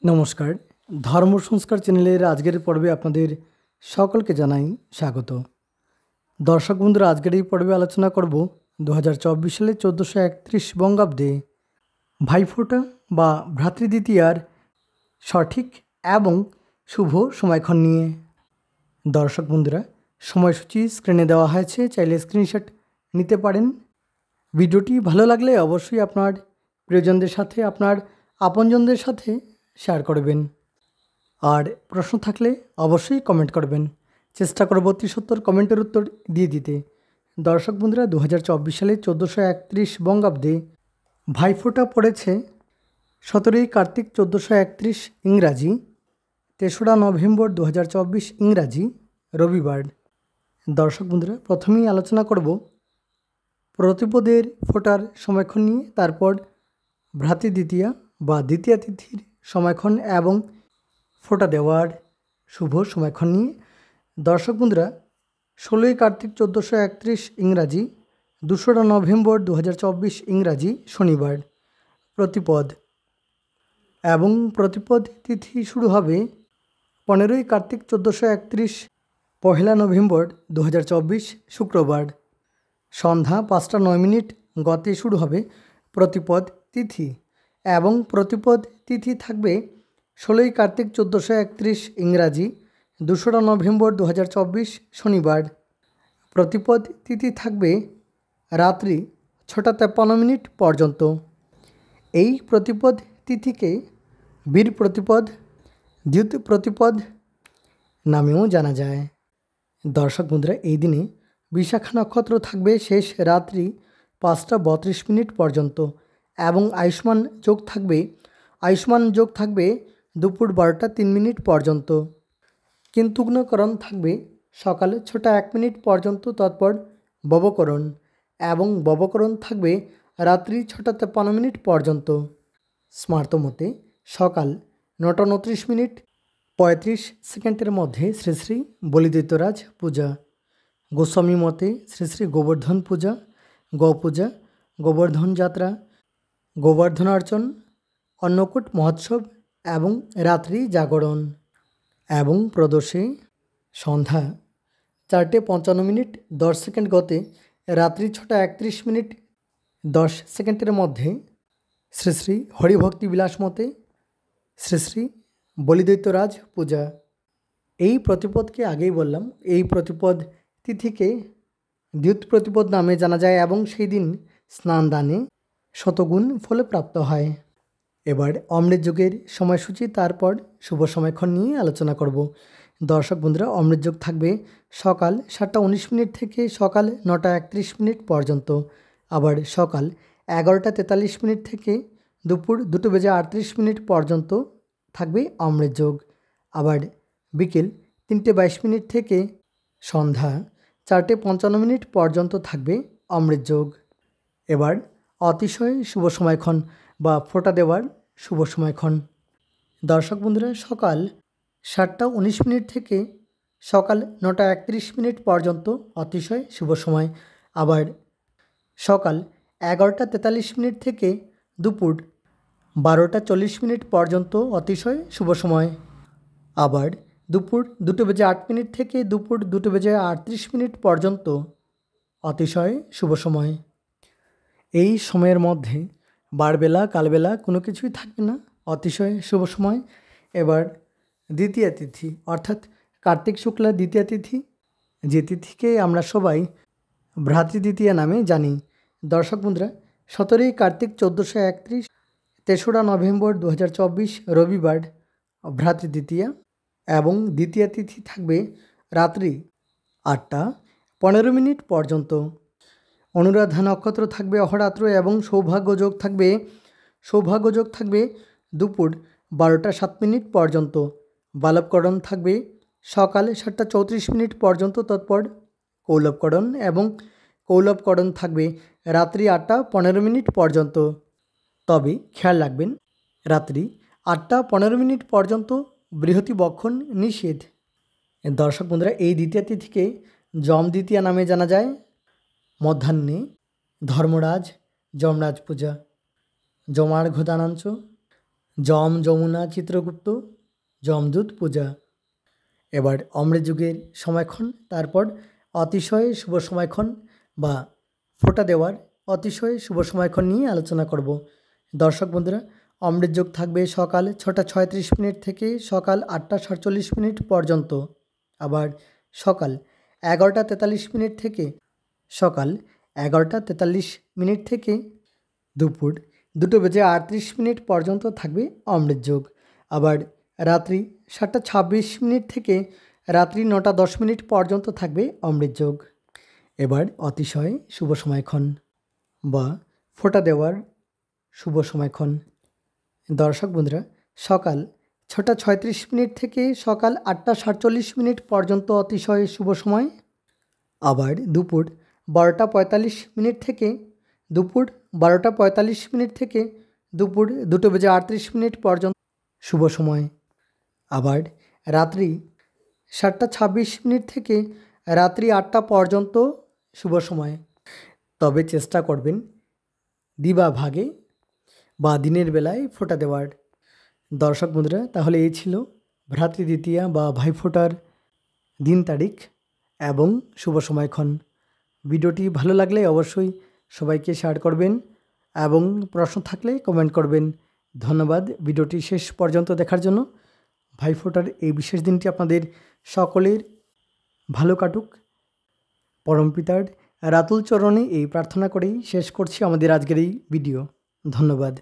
নমস্কার। ধর্ম সংস্কার চ্যানেলের আজকের পর্বে আপনাদের সকলকে জানাই স্বাগত। দর্শক বন্ধুরা, আজকের এই পর্বে আলোচনা করব 2024 সালে 1431 বঙ্গাব্দে ভাইফোঁটা বা ভ্রাতৃদ্বিতীয়ার সঠিক এবং শুভ সময়ক্ষণ নিয়ে। দর্শক বন্ধুরা, সময়সূচি স্ক্রিনে দেওয়া হয়েছে, চাইলে স্ক্রিনশট নিতে পারেন। ভিডিওটি ভালো লাগলে অবশ্যই আপনার প্রিয়জনদের সাথে, আপনার আপনজনদের সাথে শেয়ার করবেন। আর প্রশ্ন থাকলে অবশ্যই কমেন্ট করবেন। চেষ্টা করব 70 কমেন্টের উত্তর দিয়ে দিতে। দর্শক বন্ধুরা, 2024 সালে 1431 বঙ্গাব্দে ভাইফোঁটা পড়েছে 17ই কার্তিক 1431 ইংরাজি, 3রা নভেম্বর 2024 ইংরাজি রবিবার। দর্শক বন্ধুরা, প্রথমেই আলোচনা করব প্রতিপদের ফোঁটার সময়ক্ষণ নিয়ে, তারপর ভ্রাতৃদ্বিতীয়া বা দ্বিতীয়া তিথির সময়ক্ষণ এবং ফোঁটা দেওয়ার শুভ সময়ক্ষণ নিয়ে। দর্শক বন্ধুরা, 16ই কার্তিক 1431 ইংরাজি, 2রা নভেম্বর 2024 ইংরাজি শনিবার প্রতিপদ, এবং প্রতিপদ তিথি শুরু হবে 15ই কার্তিক 1431 1 নভেম্বর 2024 শুক্রবার সন্ধ্যা 5টা 9 মিনিট গতে শুরু হবে প্রতিপদ তিথি, এবং প্রতিপদ তিথি থাকবে 16ই কার্তিক 1431 ইংরাজি, 2রা নভেম্বর 2024 শনিবার। প্রতিপদ তিথি থাকবে রাত্রি 6টা 53 মিনিট পর্যন্ত। এই প্রতিপদ তিথিকে বীর প্রতিপদ, দ্যুত প্রতিপদ নামেও জানা যায়। দর্শক বন্ধুরা, এই দিনে বিশাখা নক্ষত্র থাকবে শেষ রাত্রি 5টা 32 মিনিট পর্যন্ত, এবং আয়ুষ্মান যোগ থাকবে দুপুর 12টা 3 মিনিট পর্যন্ত। কিন্তুগ্নকরণ থাকবে সকাল 6টা 1 মিনিট পর্যন্ত, তৎপর ববকরণ, এবং ববকরণ থাকবে রাত্রি 6টা 53 মিনিট পর্যন্ত। স্মার্তমতে সকাল 9টা 29 মিনিট 35 সেকেন্ডের মধ্যে শ্রী শ্রী বলিদৈত্যরাজ পূজা। গোস্বামী মতে শ্রী শ্রী গোবর্ধন পূজা, গৌপূজা, গোবর্ধন যাত্রা, গোবর্ধনার্চন, অন্নকূট মহোৎসব এবং রাত্রি জাগরণ। এবং প্রদোষে সন্ধ্যা 4টে 55 মিনিট 10 সেকেন্ড গতে রাত্রি 6টা 31 মিনিট 10 সেকেন্ডের মধ্যে শ্রী শ্রী হরিভক্তি বিলাস মতে শ্রী শ্রী বলিদৈত্যরাজ পূজা। এই প্রতিপদকে আগেই বললাম, এই প্রতিপদ তিথিকে দ্যুত প্রতিপদ নামে জানা যায়, এবং সেই দিন স্নান দানে শতগুণ ফল প্রাপ্ত হয়। এবার অমৃত যুগের সময়সূচি, তারপর শুভ সময়ক্ষণ নিয়ে আলোচনা করব। দর্শক বন্ধুরা, অমৃত যুগ থাকবে সকাল 7টা 19 মিনিট থেকে সকাল 9টা 31 মিনিট পর্যন্ত, আবার সকাল 11টা 43 মিনিট থেকে দুপুর 2টো বেজে 38 মিনিট পর্যন্ত থাকবে অমৃত যোগ, আবার বিকেল 3টে 22 মিনিট থেকে সন্ধ্যা 4টে 55 মিনিট পর্যন্ত থাকবে অমৃত যোগ। এবার অতিশয় শুভ সময়ক্ষণ বা ফোঁটা দেওয়ার শুভ সময়ক্ষণ। দর্শক বন্ধুরা, সকাল 7টা 19 মিনিট থেকে সকাল 9টা 31 মিনিট পর্যন্ত অতিশয় শুভ সময়, আবার সকাল 11টা 43 মিনিট থেকে দুপুর 12টা 40 মিনিট পর্যন্ত অতিশয় শুভ সময়, আবার দুপুর 2টো বেজে 8 মিনিট থেকে দুপুর 2টো বেজে 38 মিনিট পর্যন্ত অতিশয় শুভ সময়। এই সময়ের মধ্যে বারবেলা কালবেলা কোনো কিছুই থাকবে না, অতিশয় শুভ সময়। এবার দ্বিতীয়া তিথি, অর্থাৎ কার্তিক শুক্লা দ্বিতীয়া তিথি, যে তিথিকে আমরা সবাই ভ্রাতৃদ্বিতীয়া নামে জানি। দর্শক বন্ধুরা, 17ই কার্তিক 1431 3রা নভেম্বর 2024 রবিবার ভ্রাতৃদ্বিতীয়া, এবং দ্বিতীয়া তিথি থাকবে রাত্রি 8টা 15 মিনিট পর্যন্ত। অনুরাধা নক্ষত্র থাকবে অহরাত্র, এবং সৌভাগ্য যোগ থাকবে দুপুর 12টা 7 মিনিট পর্যন্ত। বালবকরণ থাকবে সকাল 7টা 34 মিনিট পর্যন্ত, তৎপর কৌলবকরণ, এবং কৌলবকরণ থাকবে রাত্রি 8টা 15 মিনিট পর্যন্ত। তবে খেয়াল রাখবেন, রাত্রি 8টা 15 মিনিট পর্যন্ত বৃহতি বক্ষণ নিষেধ। দর্শক বন্ধুরা, এই দ্বিতীয় তিথিকে যম দ্বিতীয়া নামে জানা যায়। মধ্যাহ্নে ধর্মরাজ যমরাজ পূজা, যমার্ঘ্য দানাঞ্চ, যম যমুনা চিত্রগুপ্ত যমদূত পূজা। এবার অমৃত যুগের সময়ক্ষণ, তারপর অতিশয় শুভ সময়ক্ষণ বা ফোঁটা দেওয়ার অতিশয় শুভ সময়ক্ষণ নিয়ে আলোচনা করব। দর্শক বন্ধুরা, অমৃত যোগ থাকবে সকাল 6:36 থেকে সকাল 8:47 পর্যন্ত। আবার সকাল 11:43 থেকে সকাল 11:43 থেকে দুপুর 2:38 পর্যন্ত থাকবে অমৃত যোগ। আবার রাত্রি 7:26 থেকে রাত্রি 9:10 পর্যন্ত থাকবে অমৃত যোগ। এবার অতিশয় শুভ সময়ক্ষণ বা ফোঁটা দেওয়ার শুভ সময়ক্ষণ। দর্শক বন্ধুরা, সকাল 6:36 থেকে সকাল 8:47 পর্যন্ত অতিশয় শুভ সময়। আবার দুপুর 12:45 থেকে দুপুর 12:45 থেকে দুপুর 2:38 পর্যন্ত শুভ সময়। আবার রাত্রি 7:26 থেকে রাত্রি 8টা পর্যন্ত শুভ সময়। তবে চেষ্টা করবেন দিবা ভাগে বা দিনের বেলায় ফোঁটা দেওয়ার। দর্শক বন্ধুরা, তাহলে এই ছিল ভ্রাতৃদ্বিতীয়া বা ভাইফোঁটার দিন তারিখ এবং শুভ সময়ক্ষণ। ভিডিওটি ভালো লাগলে অবশ্যই সবাইকে শেয়ার করবেন এবং প্রশ্ন থাকলে কমেন্ট করবেন। ধন্যবাদ ভিডিওটি শেষ পর্যন্ত দেখার জন্য। ভাইফোঁটার এই বিশেষ দিনটি আপনাদের সকলের ভালো কাটুক। পরমপিতার রাতুল চরণে এই প্রার্থনা করেই শেষ করছি আমাদের আজকের এই ভিডিও। ধন্যবাদ।